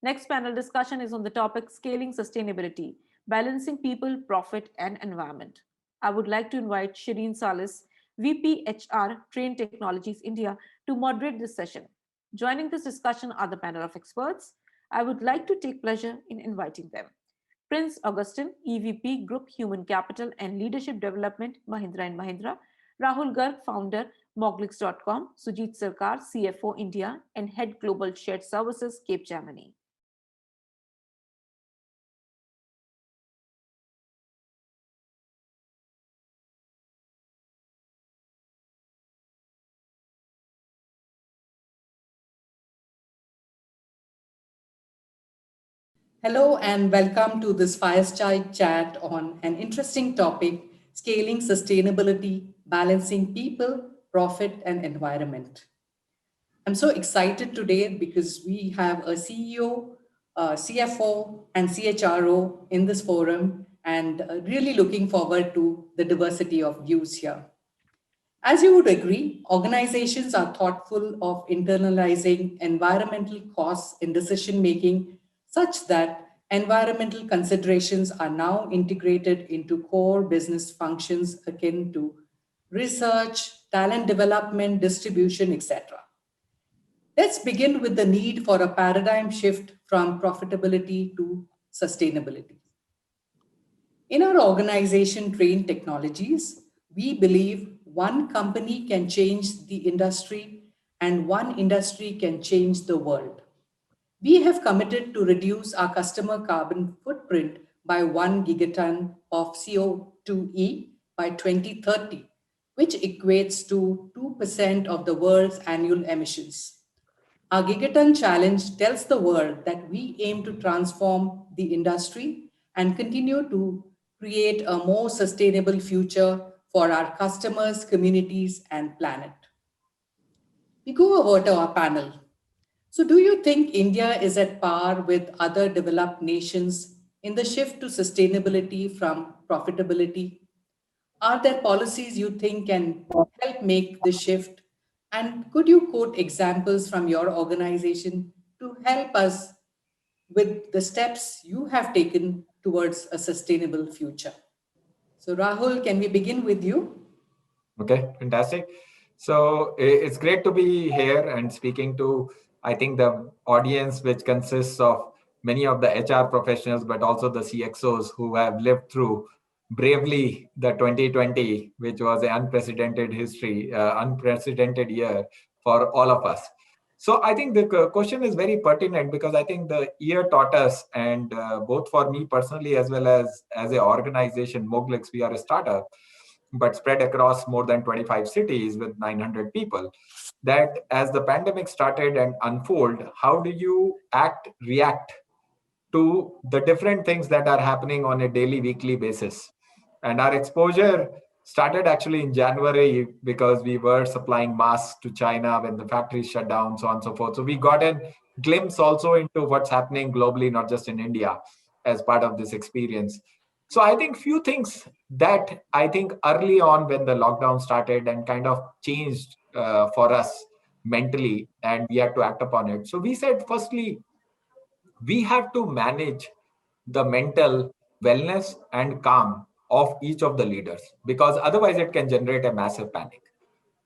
Next panel discussion is on the topic scaling sustainability, balancing people, profit, and environment. I would like to invite Shireen Salis, VP HR, Train Technologies India, to moderate this session. Joining this discussion are the panel of experts. I would like to take pleasure in inviting them. Prince Augustine, EVP, Group Human Capital and Leadership Development, Mahindra and Mahindra; Rahul Garg, founder, Moglix.com; Sujit Sarkar, CFO, India, and Head Global Shared Services, Cape Germany. Hello and welcome to this fireside chat on an interesting topic, scaling sustainability, balancing people, profit, and environment. I'm so excited today because we have a CEO, CFO, and CHRO in this forum, and really looking forward to the diversity of views here. As you would agree, organizations are thoughtful of internalizing environmental costs in decision making such that environmental considerations are now integrated into core business functions akin to research, talent development, distribution, etc. Let's begin with the need for a paradigm shift from profitability to sustainability. In our organization, Train Technologies, we believe one company can change the industry and one industry can change the world. We have committed to reduce our customer carbon footprint by 1 gigaton of CO2e by 2030, which equates to 2% of the world's annual emissions. Our Gigaton Challenge tells the world that we aim to transform the industry and continue to create a more sustainable future for our customers, communities, and planet. We go over to our panel. So, do you think India is at par with other developed nations in the shift to sustainability from profitability? Are there policies you think can help make the shift? And could you quote examples from your organization to help us with the steps you have taken towards a sustainable future? So, Rahul, can we begin with you? Okay, fantastic. So it's great to be here and speaking to, I think, the audience, which consists of many of the HR professionals, but also the CXOs who have lived through bravely the 2020, which was an unprecedented history, unprecedented year for all of us. So I think the question is very pertinent because I think the year taught us, and both for me personally as well as an organization, Moglix, we are a startup, but spread across more than 25 cities with 900 people, that as the pandemic started and unfold, how do you react to the different things that are happening on a daily, weekly basis? And our exposure started actually in January because we were supplying masks to China when the factories shut down, so on and so forth. So we got a glimpse also into what's happening globally, not just in India, as part of this experience. So I think few things that I think early on when the lockdown started and kind of changed for us mentally, and we had to act upon it. So we said, firstly, we have to manage the mental wellness and calm of each of the leaders, because otherwise it can generate a massive panic.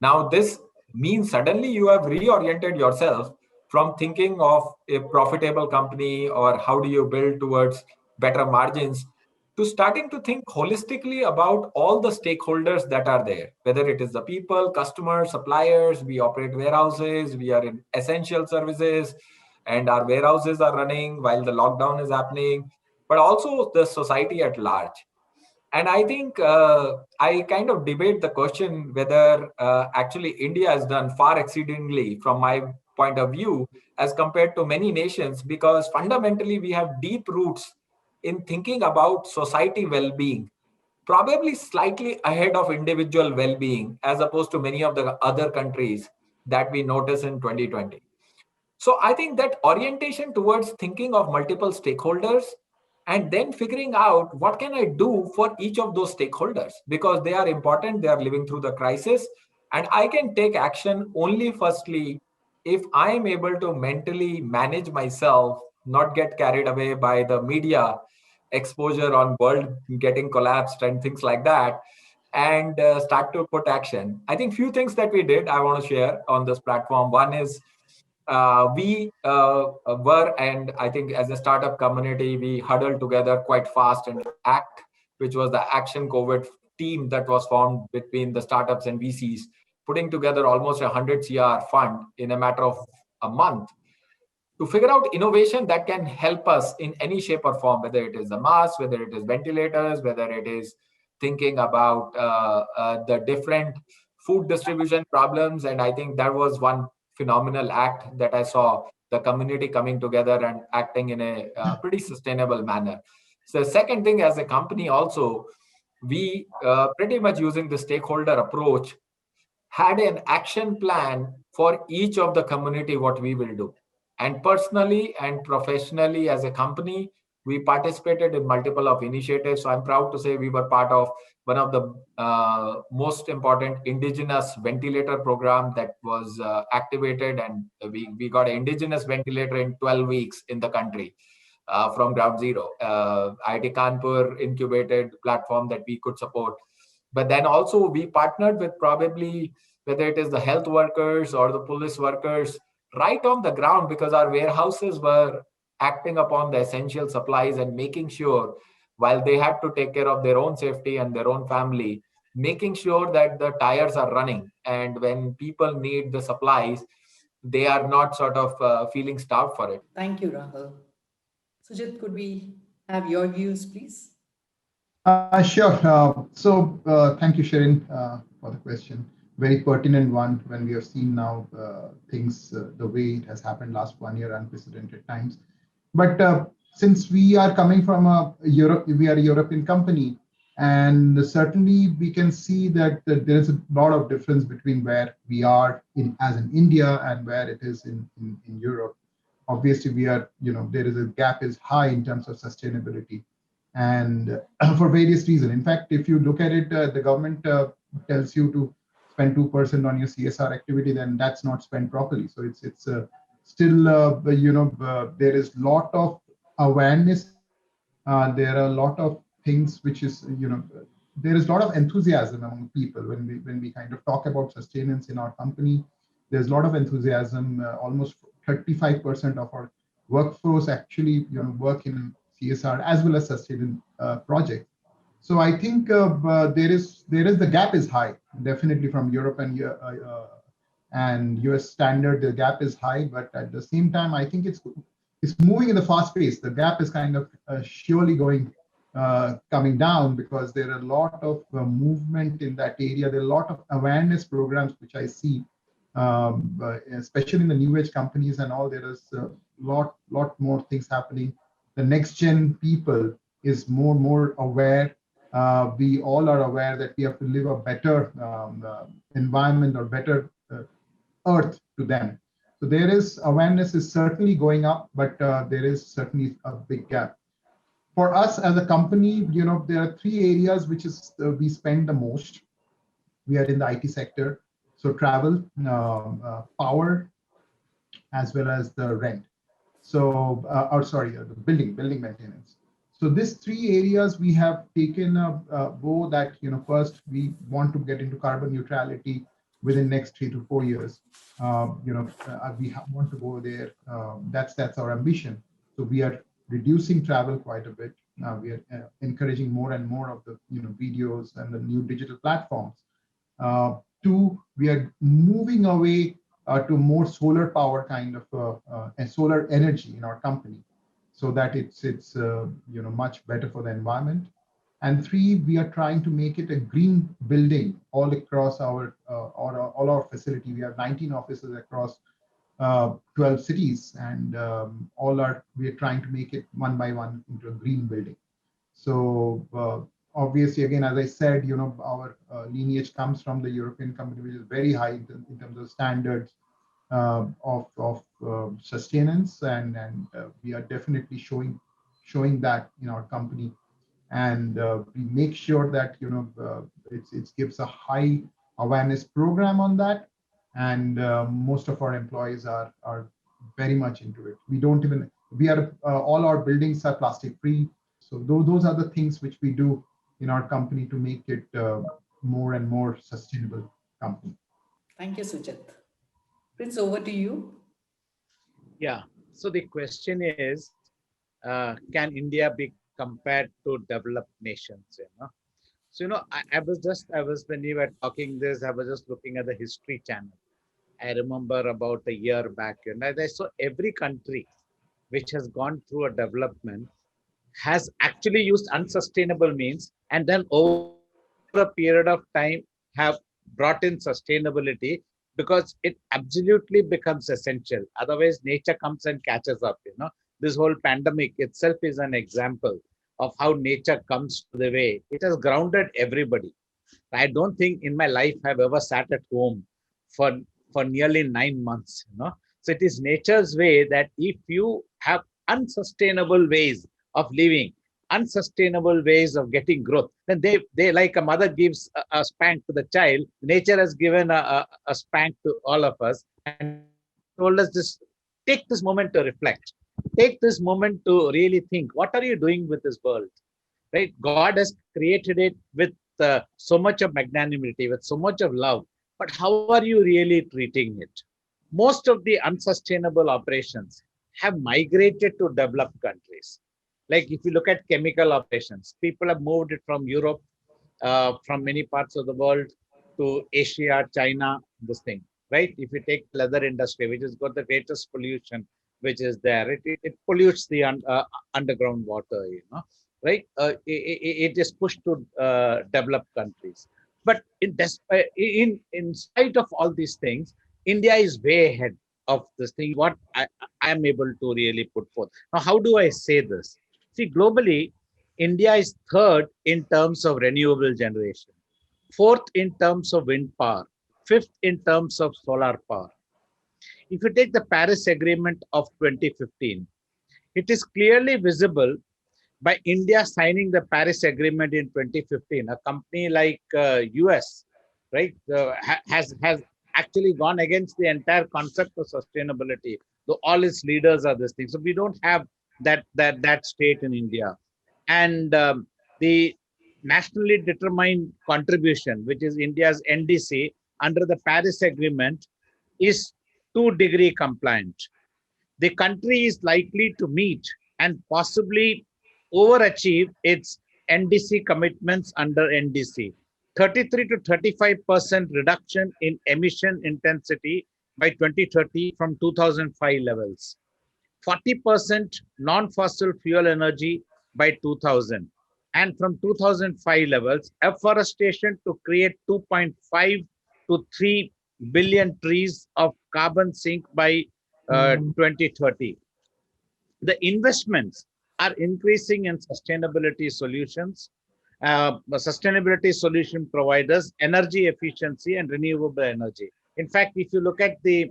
Now, this means suddenly you have reoriented yourself from thinking of a profitable company or how do you build towards better margins to starting to think holistically about all the stakeholders that are there, whether it is the people, customers, suppliers. We operate warehouses, we are in essential services, and our warehouses are running while the lockdown is happening, but also the society at large. And I think I kind of debate the question whether actually India has done far exceedingly from my point of view as compared to many nations, because fundamentally we have deep roots in thinking about society well-being, probably slightly ahead of individual well-being as opposed to many of the other countries that we notice in 2020. So I think that orientation towards thinking of multiple stakeholders and then figuring out what can I do for each of those stakeholders, because they are important, they are living through the crisis, and I can take action only firstly if I am able to mentally manage myself not get carried away by the media exposure on world getting collapsed and things like that, and start to put action. I think few things that we did, I want to share on this platform. One is we were, and I think as a startup community, we huddled together quite fast, and ACT, which was the Action COVID team that was formed between the startups and VCs, putting together almost 100 CR fund in a matter of a month to figure out innovation that can help us in any shape or form, whether it is the mask, whether it is ventilators, whether it is thinking about the different food distribution problems. And I think that was one phenomenal act that I saw, the community coming together and acting in a pretty sustainable manner. So the second thing, as a company also, we pretty much using the stakeholder approach, had an action plan for each of the community what we will do. And personally and professionally as a company, we participated in multiple of initiatives. So I'm proud to say we were part of one of the most important indigenous ventilator program that was activated, and we got an indigenous ventilator in 12 weeks in the country. From ground zero, IIT Kanpur incubated platform that we could support. But then also we partnered with probably whether it is the health workers or the police workers right on the ground, because our warehouses were acting upon the essential supplies and making sure, while they had to take care of their own safety and their own family, making sure that the tires are running, and when people need the supplies, they are not sort of feeling starved for it. Thank you, Rahul. Sujit, could we have your views, please? Sure. Thank you, Sharon, for the question. Very pertinent one when we have seen now things the way it has happened last 1 year, unprecedented times. But since we are coming from Europe, we are a European company, and certainly we can see that there is a lot of difference between where we are as in India and where it is in Europe. Obviously, we are, there is a gap is high in terms of sustainability, and for various reasons. In fact, if you look at it, the government tells you to spend 2% on your CSR activity, then that's not spent properly. So it's still there is lot of awareness. There are a lot of things which is there is a lot of enthusiasm among people when we kind of talk about sustenance in our company. There's a lot of enthusiasm. Almost 35% of our workforce actually work in CSR as well as sustainable projects. So I think there is the gap is high, definitely from Europe and US standard. The gap is high, but at the same time, I think it's moving in the fast pace. The gap is kind of surely coming down, because there are a lot of movement in that area. There are a lot of awareness programs which I see, especially in the new age companies and all. There is a lot more things happening. The next gen people is more aware. We all are aware that we have to live a better environment or better earth to them. So there is awareness is certainly going up, but there is certainly a big gap. For us as a company, there are three areas which is we spend the most. We are in the IT sector, so travel, power, as well as the rent. So, the building maintenance. So these three areas we have taken a vow that, first we want to get into carbon neutrality within next 3 to 4 years. We want to go there. That's our ambition. So we are reducing travel quite a bit. We are encouraging more and more of the videos and the new digital platforms. Two, we are moving away to more solar power kind of solar energy in our company, so that it's much better for the environment. And three, we are trying to make it a green building all across all our facility. We have 19 offices across 12 cities, and we are trying to make it one by one into a green building. So obviously, again, as I said, our lineage comes from the European company, which is very high in terms of standards of sustenance, and we are definitely showing that in our company, and we make sure that it gives a high awareness program on that, and most of our employees are very much into it. We don't even We are all our buildings are plastic free. So those are the things which we do in our company to make it more and more sustainable company. Thank you, Sujit. Prince, over to you. Yeah. So the question is, can India be compared to developed nations? So when you were talking this, I was just looking at the History Channel. I remember about a year back, and I saw every country which has gone through a development has actually used unsustainable means, and then over a period of time have brought in sustainability, because it absolutely becomes essential. Otherwise, nature comes and catches up. This whole pandemic itself is an example of how nature comes to the way. It has grounded everybody. I don't think in my life I've ever sat at home for nearly 9 months. So it is nature's way that if you have unsustainable ways of living, unsustainable ways of getting growth, then they like a mother gives a spank to the child. Nature has given a spank to all of us and told us this: take this moment to reflect, take this moment to really think, what are you doing with this world? Right? God has created it with so much of magnanimity, with so much of love, but how are you really treating it? Most of the unsustainable operations have migrated to developed countries. Like if you look at chemical operations, people have moved it from Europe, from many parts of the world to Asia, China, this thing, right? If you take leather industry, which has got the greatest pollution, which is there, it pollutes the underground water, right? It is pushed to developed countries. But in spite of all these things, India is way ahead of this thing, what I am able to really put forth. Now, how do I say this? See, globally, India is third in terms of renewable generation, fourth in terms of wind power, fifth in terms of solar power. If you take the Paris Agreement of 2015, it is clearly visible by India signing the Paris Agreement in 2015. A company like US, right, has actually gone against the entire concept of sustainability. So all its leaders are this thing. So we don't have that state in India. And the nationally determined contribution, which is India's NDC under the Paris Agreement, is 2-degree compliant. The country is likely to meet and possibly overachieve its NDC commitments under NDC. 33 to 35% reduction in emission intensity by 2030 from 2005 levels. 40% non-fossil fuel energy by 2000. And from 2005 levels, afforestation to create 2.5 to 3 billion trees of carbon sink by 2030. The investments are increasing in sustainability solutions, sustainability solution providers, energy efficiency, and renewable energy. In fact, if you look at the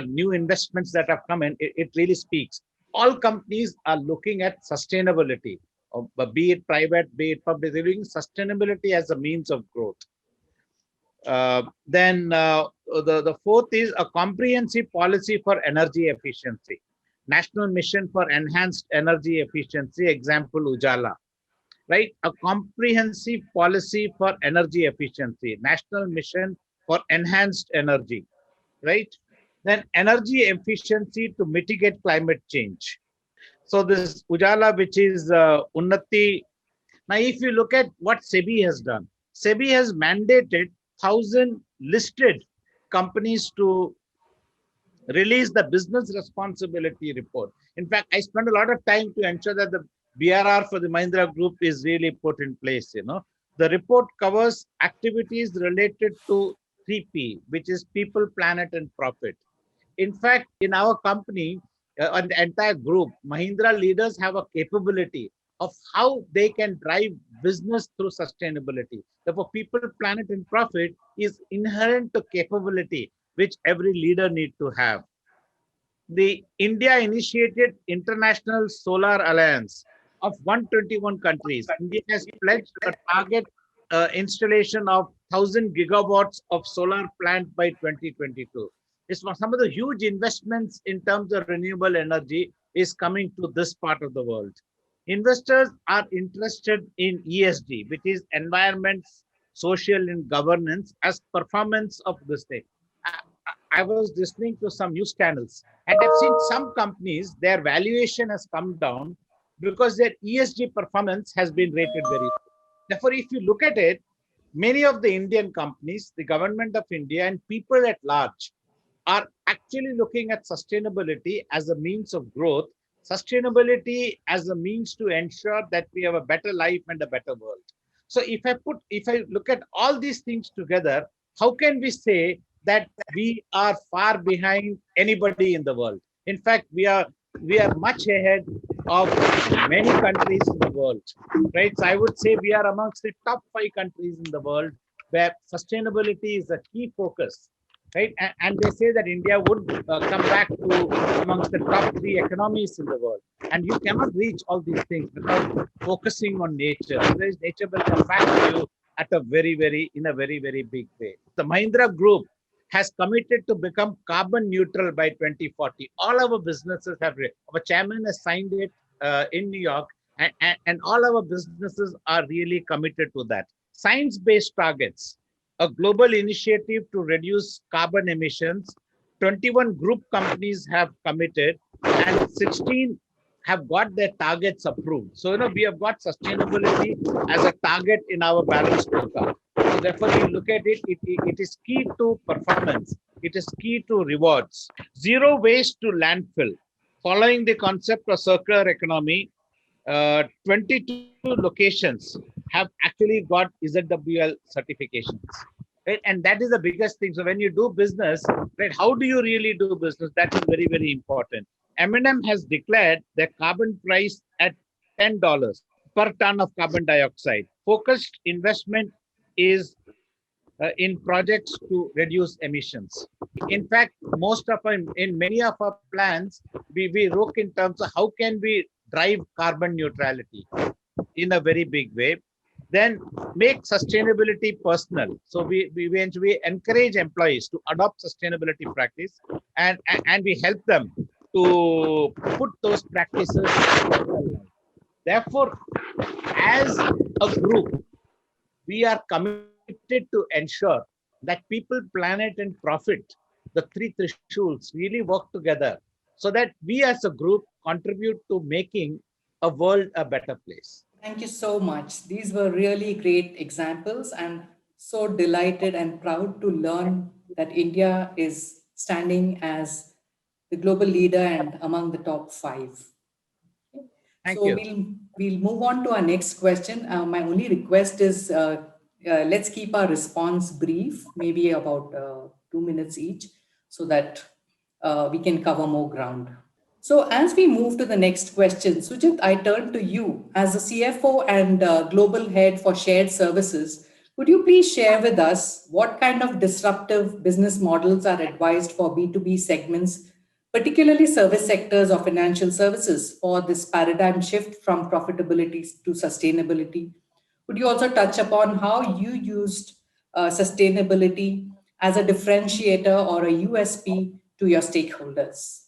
new investments that have come in, it really speaks. All companies are looking at sustainability, be it private, be it public. They're looking sustainability as a means of growth. Then the fourth is a comprehensive policy for energy efficiency. National Mission for Enhanced Energy Efficiency, example Ujala, right? A comprehensive policy for energy efficiency, National Mission for Enhanced Energy, right? Then energy efficiency to mitigate climate change. So this Ujala, which is Unnati. Now, if you look at what SEBI has done, SEBI has mandated 1,000 listed companies to release the business responsibility report. In fact, I spent a lot of time to ensure that the BRR for the Mahindra Group is really put in place. The report covers activities related to 3P, which is people, planet, and profit. In fact, in our company, and the entire group, Mahindra leaders have a capability of how they can drive business through sustainability. Therefore, people, planet, and profit is inherent to capability, which every leader needs to have. The India initiated International Solar Alliance of 121 countries. India has pledged a target installation of 1,000 gigawatts of solar plant by 2022. It's some of the huge investments in terms of renewable energy is coming to this part of the world. Investors are interested in ESG, which is environment, social, and governance as performance of this thing. I was listening to some news channels, and I've seen some companies, their valuation has come down because their ESG performance has been rated very low. Therefore, if you look at it, many of the Indian companies, the government of India, and people at large are actually looking at sustainability as a means of growth, sustainability as a means to ensure that we have a better life and a better world. So if I look at all these things together, how can we say that we are far behind anybody in the world? In fact, we are much ahead of many countries in the world, right? So I would say we are amongst the top 5 countries in the world where sustainability is a key focus, right? And they say that India would come back to amongst the top 3 economies in the world. And you cannot reach all these things without focusing on nature. Otherwise, nature will come back to you at a in a very, very big way. The Mahindra Group has committed to become carbon neutral by 2040. All our businesses have, our chairman has signed it in New York, and all our businesses are really committed to that. Science-based targets, a global initiative to reduce carbon emissions. 21 group companies have committed, and 16 have got their targets approved. So, we have got sustainability as a target in our balanced scorecard. So therefore, you look at it, it is key to performance. It is key to rewards. Zero waste to landfill. Following the concept of circular economy, 22 locations have actually got ZWL certifications. Right? And that is the biggest thing. So when you do business, right, how do you really do business? That is very, very important. M&M has declared their carbon price at $10 per ton of carbon dioxide. Focused investment is in projects to reduce emissions. In fact, in many of our plans, we look in terms of how can we drive carbon neutrality in a very big way. Then make sustainability personal. So we encourage employees to adopt sustainability practice, and we help them to put those practices. Therefore, as a group, we are committed to ensure that people, planet, and profit, the 3 thresholds, really work together so that we as a group contribute to making a world a better place. Thank you so much. These were really great examples, and so delighted and proud to learn that India is standing as the global leader and among the top 5. Thank so you. we'll move on to our next question. My only request is let's keep our response brief, maybe about 2 minutes each, so that we can cover more ground. So as we move to the next question, Sujit, I turn to you as the CFO and global head for shared services. Could you please share with us what kind of disruptive business models are advised for B2B segments, particularly service sectors or financial services, for this paradigm shift from profitability to sustainability? Could you also touch upon how you used sustainability as a differentiator or a USP to your stakeholders?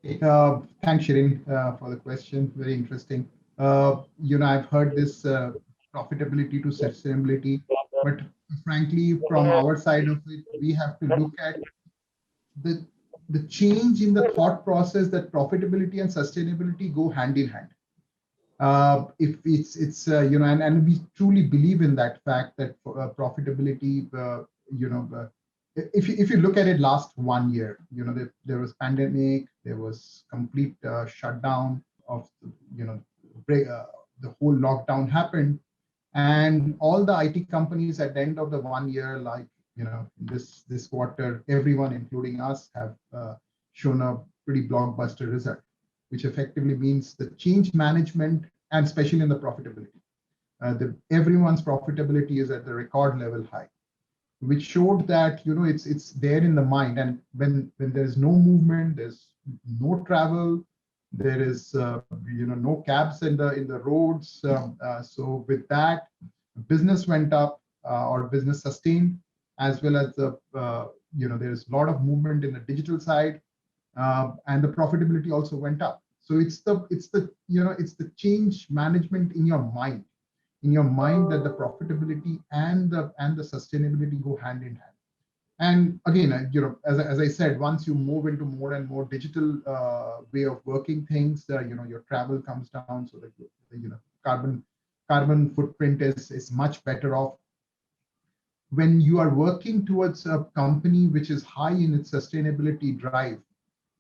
Thanks, Shirin, for the question. Very interesting. I've heard this profitability to sustainability, but frankly, from our side of it, we have to look at the change in the thought process that profitability and sustainability go hand in hand. If it's and we truly believe in that fact that profitability, if you look at it last 1 year, there was pandemic, there was complete shutdown of, the whole lockdown happened, and all the IT companies at the end of the 1 year, like, this quarter, everyone, including us, have shown a pretty blockbuster result, which effectively means the change management, and especially in the profitability, everyone's profitability is at the record level high, which showed that it's there in the mind. And when there is no movement, there's no travel, there is no cabs in the roads. So with that, business went up, or business sustained, as well as there's a lot of movement in the digital side. and the profitability also went up. So it's the change management in your mind, that the profitability and the sustainability go hand in hand. And again, as I said, once you move into more and more digital way of working things, your travel comes down, so that carbon footprint is much better off. When you are working towards a company which is high in its sustainability drive,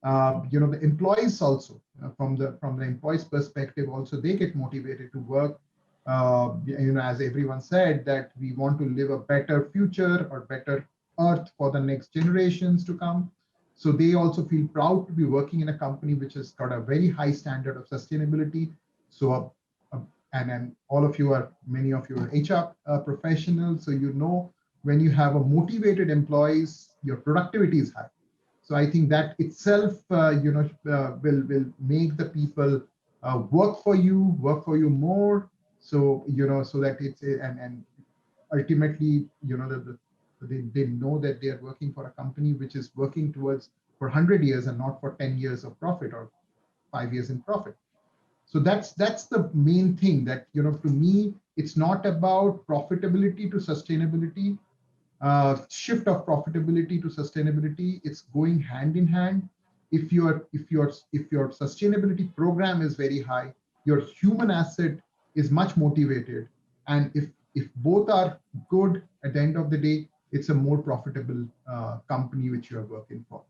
the employees also, from the employees perspective also, they get motivated to work. As everyone said, that we want to live a better future or better earth for the next generations to come. So they also feel proud to be working in a company which has got a very high standard of sustainability. So and all of you are, many of you are HR professionals, so when you have a motivated employees, your productivity is high. So I think that itself, will make the people work for you more. So so that it's and ultimately, they know that they are working for a company which is working towards for 100 years and not for 10 years of profit or 5 years in profit. So that's the main thing, that to me, it's not about profitability to sustainability, shift of profitability to sustainability. It's going hand in hand. If your sustainability program is very high, your human asset is much motivated, and if both are good, at the end of the day, it's a more profitable company which you are working for.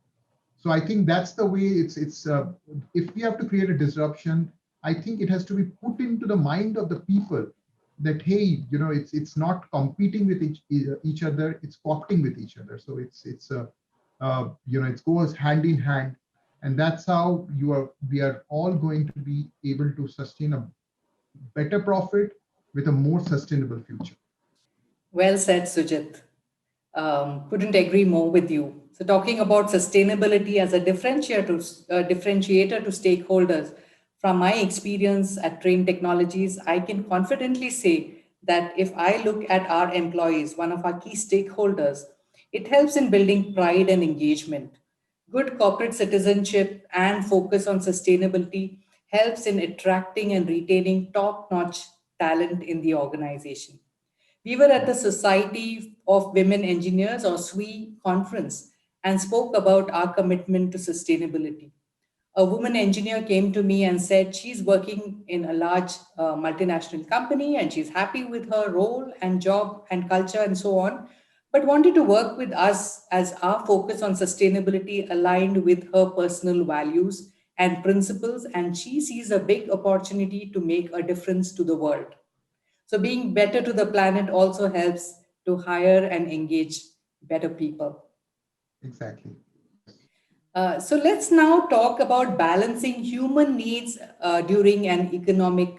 So I think that's the way it's if we have to create a disruption, I think it has to be put into the mind of the people that, hey, it's not competing with each other, it's co-opting with each other. So it goes hand in hand, and that's how we are all going to be able to sustain a better profit with a more sustainable future. Well said, Sujit. Couldn't agree more with you. So, talking about sustainability as a differentiator to stakeholders, from my experience at Train Technologies, I can confidently say that if I look at our employees, one of our key stakeholders, it helps in building pride and engagement. Good corporate citizenship and focus on sustainability helps in attracting and retaining top notch talent in the organization. We were at the Society of Women Engineers, or SWE conference, and spoke about our commitment to sustainability. A woman engineer came to me and said she's working in a large multinational company and she's happy with her role and job and culture and so on, but wanted to work with us as our focus on sustainability aligned with her personal values and principles, and she sees a big opportunity to make a difference to the world. So, being better to the planet also helps to hire and engage better people. Exactly. So, let's now talk about balancing human needs during an economic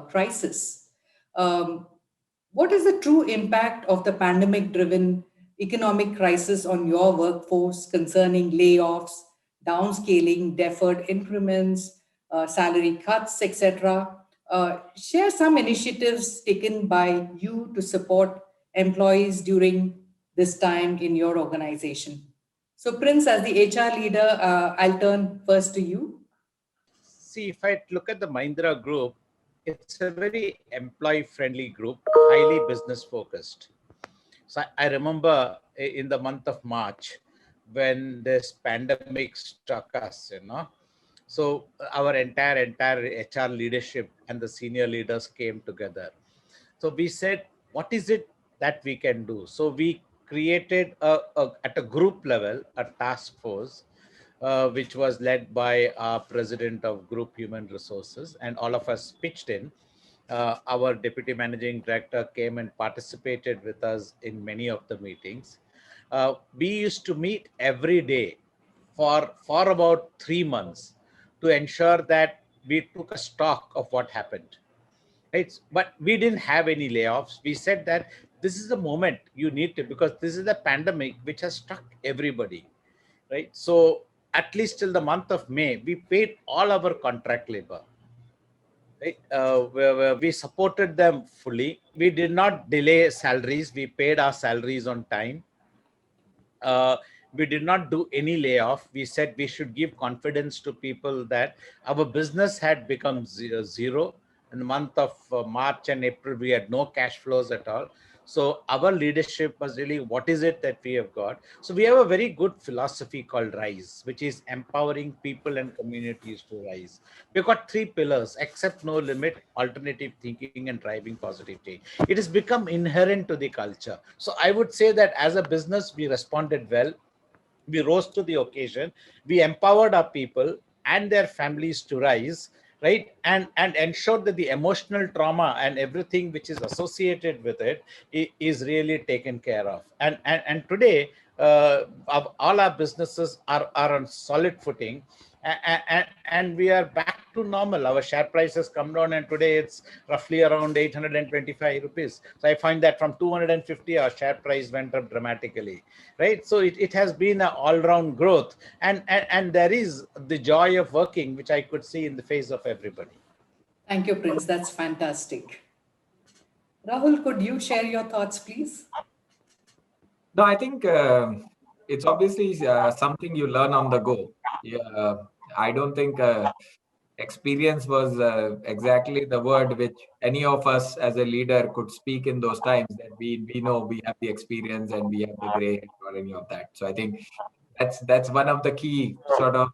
crisis. Um, what is the true impact of the pandemic driven economic crisis on your workforce concerning layoffs, downscaling, deferred increments, salary cuts, etc.? Share some initiatives taken by you to support employees during this time in your organization. So, Prince, as the HR leader, I'll turn first to you. See, if I look at the Mahindra Group, it's a very employee-friendly group, highly business-focused. So I remember in the month of March when this pandemic struck us, so our entire HR leadership and the senior leaders came together. So we said, what is it that we can do? So we created at a group level a task force, which was led by our president of Group Human Resources, and all of us pitched in. Our deputy managing director came and participated with us in many of the meetings. We used to meet every day for about 3 months to ensure that we took a stock of what happened. Right? But we didn't have any layoffs. We said that this is the moment you need to, because this is the pandemic which has struck everybody, right? So at least till the month of May, we paid all our contract labor. Right? We supported them fully. We did not delay salaries. We paid our salaries on time. We did not do any layoff. We said we should give confidence to people that our business had become zero. In the month of March and April, we had no cash flows at all. So our leadership was really, what is it that we have got? So we have a very good philosophy called RISE, which is empowering people and communities to rise. We've got three pillars: accept no limit, alternative thinking, and driving positive change. It has become inherent to the culture. So I would say that as a business, we responded well. We rose to the occasion. We empowered our people and their families to rise, right, and ensured that the emotional trauma and everything which is associated with it is really taken care of. And today, all our businesses are on solid footing, and we are back to normal. Our share price has come down, and today it's roughly around 825 rupees. So I find that from 250, our share price went up dramatically, right? So it has been an all-round growth, and there is the joy of working, which I could see in the face of everybody. Thank you, Prince. That's fantastic. Rahul, could you share your thoughts, please? No, I think it's obviously something you learn on the go. Yeah, I don't think experience was exactly the word which any of us as a leader could speak in those times, that we know we have the experience and we have the gray hair or any of that. So I think that's one of the key sort of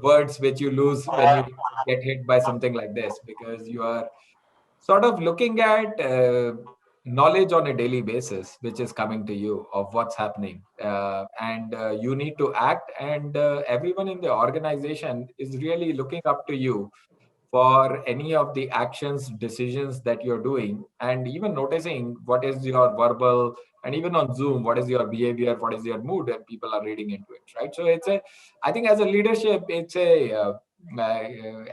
words which you lose when you get hit by something like this, because you are sort of looking at knowledge on a daily basis which is coming to you of what's happening, and you need to act, and everyone in the organization is really looking up to you for any of the actions, decisions that you're doing, and even noticing what is your verbal, and even on Zoom, what is your behavior, what is your mood, and people are reading into it, right? So it's a, I think as a leadership, it's a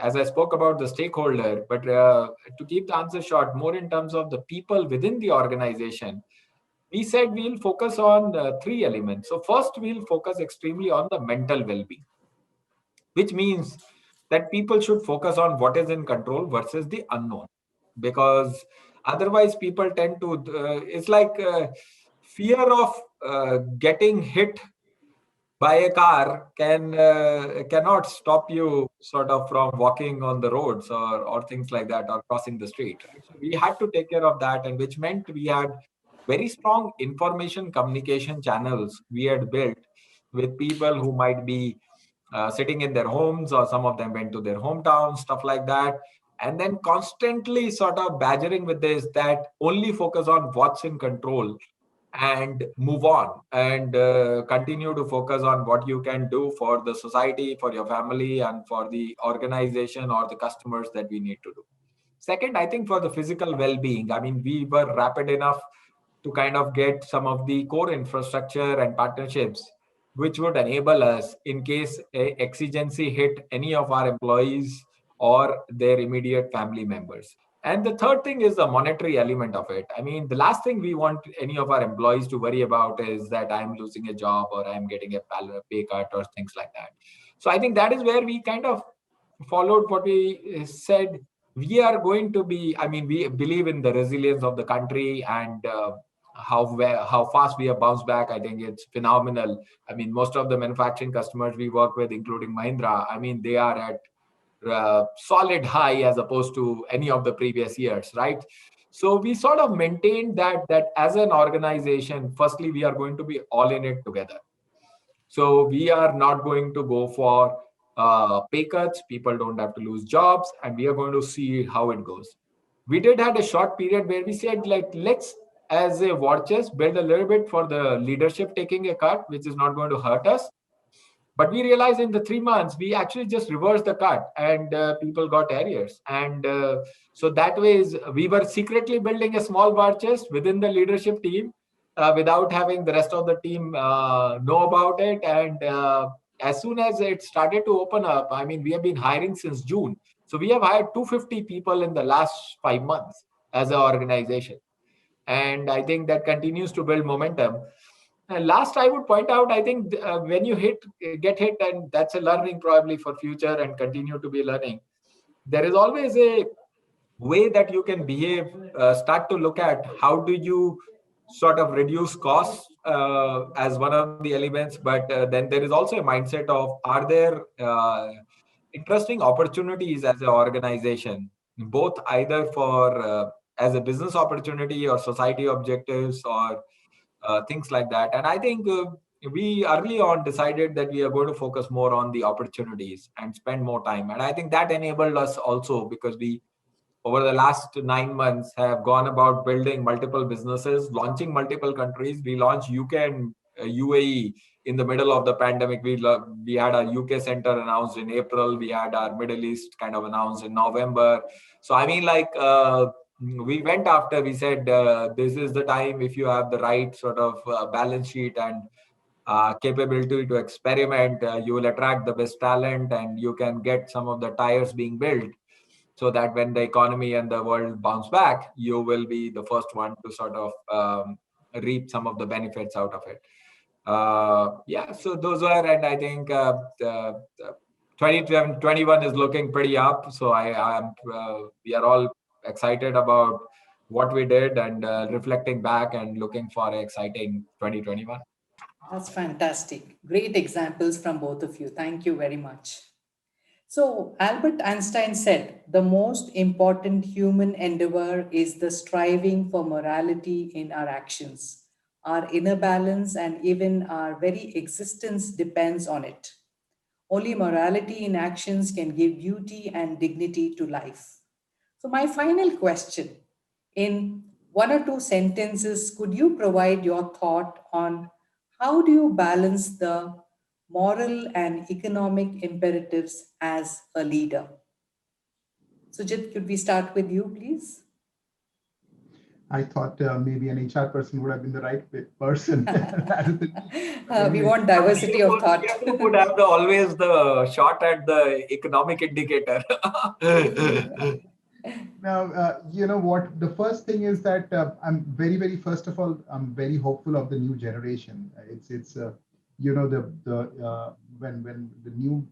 as I spoke about the stakeholder, but to keep the answer short, more in terms of the people within the organization, we said we'll focus on three elements. So first, we'll focus extremely on the mental well-being, which means that people should focus on what is in control versus the unknown, because otherwise people tend to it's like fear of getting hit by a car cannot stop you sort of from walking on the roads or things like that, or crossing the street, right? So we had to take care of that, and which meant we had very strong information communication channels we had built with people who might be sitting in their homes, or some of them went to their hometowns, stuff like that. And then constantly sort of badgering with this, that only focus on what's in control and move on, and continue to focus on what you can do for the society, for your family, and for the organization or the customers that we need to do. Second, I think for the physical well-being, I mean, we were rapid enough to kind of get some of the core infrastructure and partnerships which would enable us, in case a exigency hit any of our employees or their immediate family members. And the third thing is the monetary element of it. I mean, the last thing we want any of our employees to worry about is that I'm losing a job or I'm getting a pay cut or things like that. So I think that is where we kind of followed what we said. We are going to be, I mean, we believe in the resilience of the country, and how fast we have bounced back. I think it's phenomenal. I mean, most of the manufacturing customers we work with, including Mahindra, I mean, they are at solid high as opposed to any of the previous years, right? So we sort of maintained that as an organization, firstly, we are going to be all in it together. So we are not going to go for pay cuts. People don't have to lose jobs, and we are going to see how it goes. We did had a short period where we said, like, let's, as a war chest, build a little bit for the leadership taking a cut, which is not going to hurt us. But we realized in the 3 months, we actually just reversed the cut, and people got arrears. And so that way, we were secretly building a small war chest within the leadership team without having the rest of the team know about it. And as soon as it started to open up, I mean, we have been hiring since June. So we have hired 250 people in the last 5 months as an organization. And I think that continues to build momentum. And last, I would point out, I think when you get hit, and that's a learning probably for future and continue to be learning, there is always a way that you can behave, start to look at how do you sort of reduce costs as one of the elements, but then there is also a mindset of, are there interesting opportunities as an organization, both either for as a business opportunity or society objectives or things like that. And I think we early on decided that we are going to focus more on the opportunities and spend more time. And I think that enabled us also, because we, over the last 9 months, have gone about building multiple businesses, launching multiple countries. We launched UK and UAE in the middle of the pandemic. We had our UK center announced in April. We had our Middle East kind of announced in November. So I mean, like, we went after, we said, this is the time, if you have the right sort of balance sheet and capability to experiment, you will attract the best talent and you can get some of the tires being built, so that when the economy and the world bounce back, you will be the first one to sort of reap some of the benefits out of it. Yeah, so those were, and I think 2021 is looking pretty up. So we are all excited about what we did, and reflecting back and looking for an exciting 2021. That's fantastic. Great examples from both of you. Thank you very much. So, Albert Einstein said, the most important human endeavor is the striving for morality in our actions. Our inner balance and even our very existence depends on it. Only morality in actions can give beauty and dignity to life. So, my final question, in one or two sentences, could you provide your thought on how do you balance the moral and economic imperatives as a leader? Sujit, could we start with you, please? I thought maybe an HR person would have been the right person. rather than- We want diversity of thought. You would have always the shot at the economic indicator. Now, you know what? The first thing is that I'm very, first of all, I'm very hopeful of the new generation. It's you know, when the new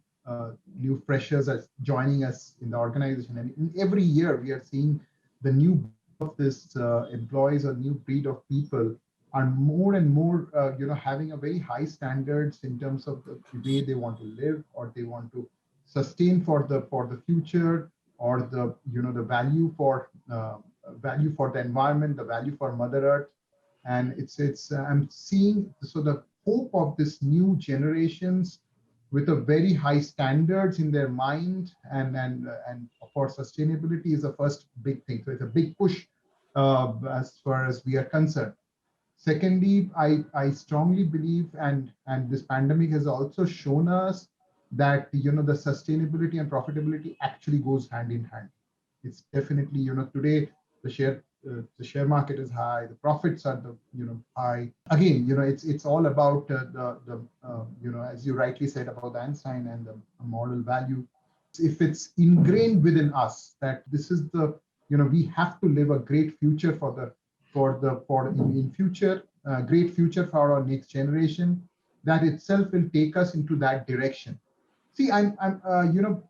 freshers are joining us in the organization, and in every year we are seeing the new of this employees or new breed of people are more and more, you know, having a very high standards in terms of the way they want to live or they want to sustain for the future, or the, you know, the value for the environment, the value for Mother Earth. And it's I'm seeing, so the hope of this new generations with a very high standards in their mind, and for sustainability is the first big thing. So it's a big push as far as we are concerned. Secondly, I strongly believe, and this pandemic has also shown us that, you know, the sustainability and profitability actually goes hand in hand. It's definitely, you know, today the share market is high, the profits are high. Again, you know, it's all about the you know, as you rightly said about Einstein and the moral value. If it's ingrained within us that this is the, you know, we have to live a great future in future, great future for our next generation, that itself will take us into that direction. See, you know,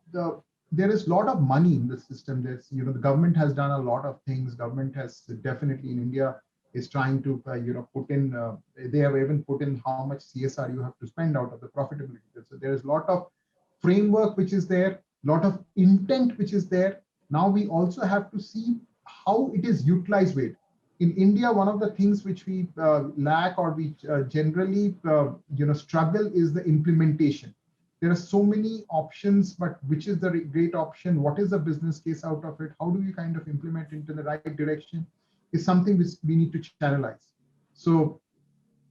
there is a lot of money in the system. There's, you know, the government has done a lot of things. Government has definitely, in India, is trying to, you know, put in, they have even put in how much CSR you have to spend out of the profitability. So there is a lot of framework which is there, lot of intent which is there. Now we also have to see how it is utilized with. In India, one of the things which we lack, or we generally, you know, struggle, is the implementation. There are so many options, but which is the great option? What is the business case out of it? How do we kind of implement into the right direction? Is something which we need to channelize. So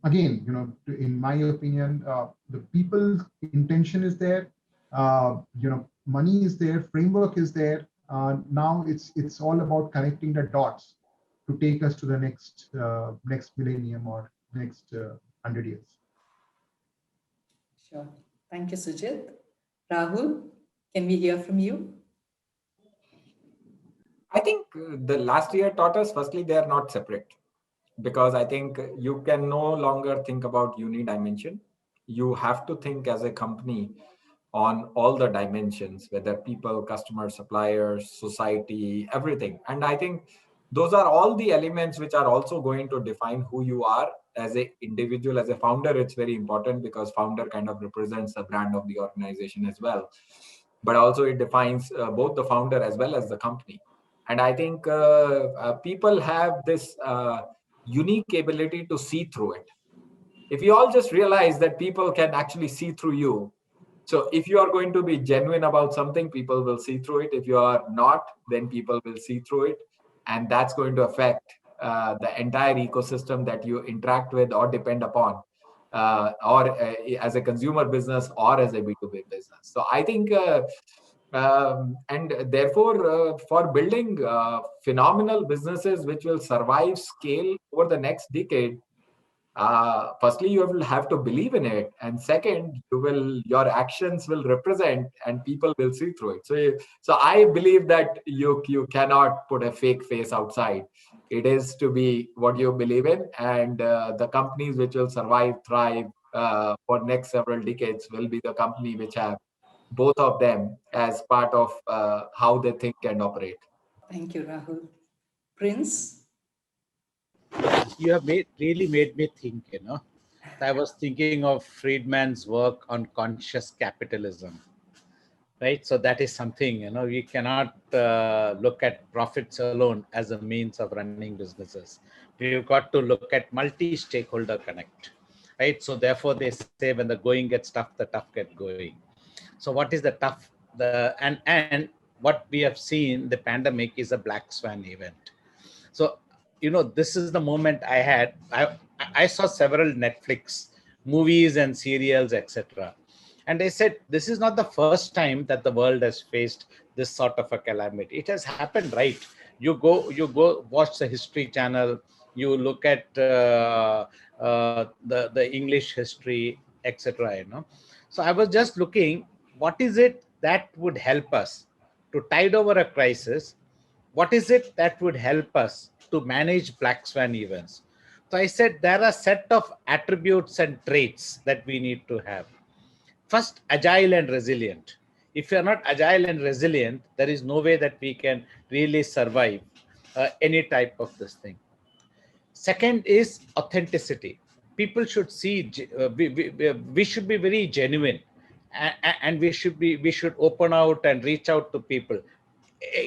again, you know, in my opinion, the people's intention is there. You know, money is there, framework is there. Now it's all about connecting the dots to take us to the next millennium or next 100 years. Sure. Thank you, Sujit. Rahul, can we hear from you? I think the last year taught us, firstly, they are not separate, because I think you can no longer think about unidimension. You have to think as a company on all the dimensions, whether people, customers, suppliers, society, everything. And I think those are all the elements which are also going to define who you are as an individual. As a founder, it's very important because founder kind of represents the brand of the organization as well. But also it defines both the founder as well as the company. And I think people have this unique ability to see through it. If you all just realize that people can actually see through you, so if you are going to be genuine about something, people will see through it. If you are not, then people will see through it. And that's going to affect the entire ecosystem that you interact with or depend upon, or as a consumer business or as a B2B business. So I think, and therefore, for building phenomenal businesses which will survive scale over the next decade, firstly, you will have to believe in it, and second, your actions will represent, and people will see through it. So I believe that you cannot put a fake face outside. It is to be what you believe in, and the companies which will survive, thrive for next several decades will be the company which have both of them as part of how they think and operate. Thank you, Rahul. Prince? You have really made me think, I was thinking of Friedman's work on conscious capitalism, right? So that is something, we cannot look at profits alone as a means of running businesses. We've got to look at multi-stakeholder connect, right? So therefore they say when the going gets tough, the tough get going. So what is the tough? And what we have seen, the pandemic is a black swan event. So, this is the moment I saw several Netflix movies and serials, etc. And I said, this is not the first time that the world has faced this sort of a calamity. It has happened, right? You go watch the History Channel, you look at the English history, etc. So I was just looking, what is it that would help us to tide over a crisis? What is it that would help us to manage black swan events? So I said there are a set of attributes and traits that we need to have. First, agile and resilient. If you're not agile and resilient, there is no way that we can really survive any type of this thing. Second is authenticity. People should see, we should be very genuine, and we should open out and reach out to people.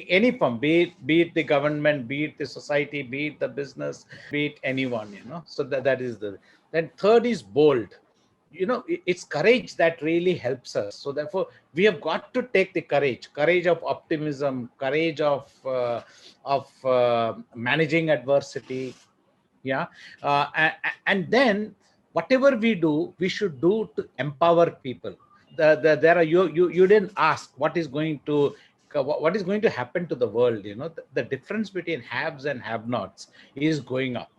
Any form, be it the government, be it the society, be it the business, be it anyone, So that is the. Then third is bold. It's courage that really helps us. So therefore, we have got to take the courage of optimism, courage of managing adversity. Yeah. And then whatever we do, we should do to empower people. There are you didn't ask what is going to happen to the world. The difference between haves and have-nots is going up,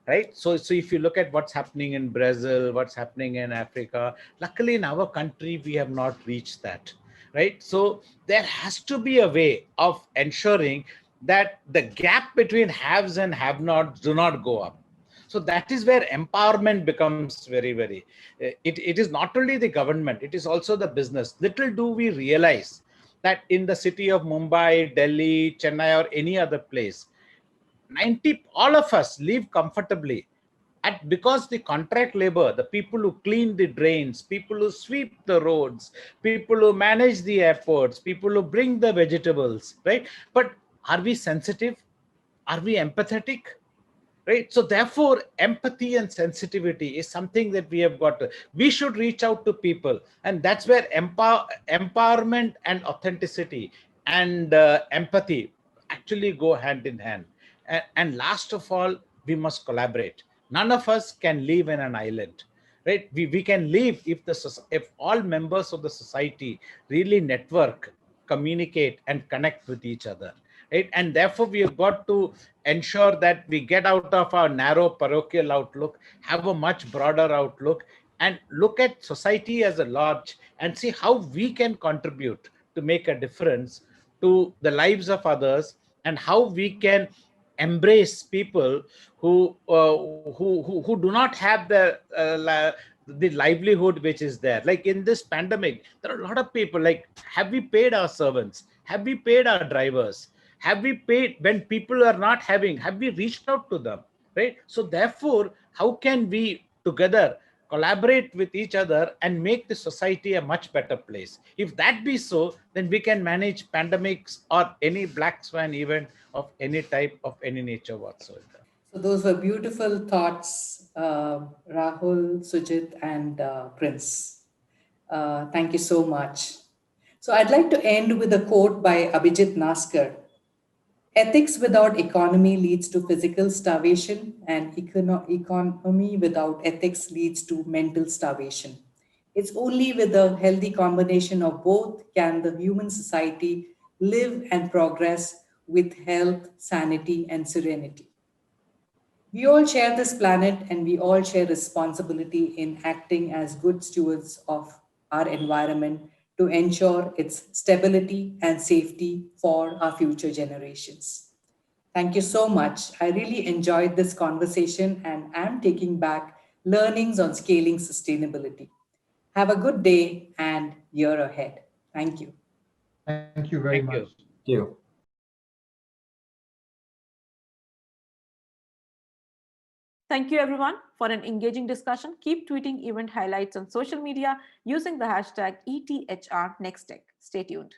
right? So if you look at what's happening in Brazil, what's happening in Africa, luckily in our country we have not reached that, right? So there has to be a way of ensuring that the gap between haves and have-nots do not go up. So that is where empowerment becomes very it is not only the government, it is also the business. Little do we realize that in the city of Mumbai, Delhi, Chennai, or any other place, all of us live comfortably because the contract labor, the people who clean the drains, people who sweep the roads, people who manage the airports, people who bring the vegetables, right? But are we sensitive? Are we empathetic? Right? So therefore, empathy and sensitivity is something that we should reach out to people. And that's where empowerment and authenticity and empathy actually go hand in hand. And last of all, we must collaborate. None of us can live in an island, right? We can live if all members of the society really network, communicate, and connect with each other. Right? And therefore, we have got to ensure that we get out of our narrow parochial outlook, have a much broader outlook, and look at society as a large and see how we can contribute to make a difference to the lives of others, and how we can embrace people who do not have the livelihood which is there. Like in this pandemic, there are a lot of people like, have we paid our servants? Have we paid our drivers? Have we paid when people are not having? Have we reached out to them? Right. So therefore, how can we together collaborate with each other and make the society a much better place? If that be so, then we can manage pandemics or any black swan event of any type, of any nature whatsoever. So those were beautiful thoughts, Rahul, Sujit, and Prince. Thank you so much. So I'd like to end with a quote by Abhijit Naskar. Ethics without economy leads to physical starvation, and economy without ethics leads to mental starvation. It's only with a healthy combination of both can the human society live and progress with health, sanity, and serenity. We all share this planet and we all share responsibility in acting as good stewards of our environment to ensure its stability and safety for our future generations. Thank you so much. I really enjoyed this conversation and I'm taking back learnings on scaling sustainability. Have a good day and year ahead. Thank you. Thank you very Thank much. you. Thank you. Thank you everyone for an engaging discussion. Keep tweeting event highlights on social media using the hashtag ETHRNextTech. Stay tuned.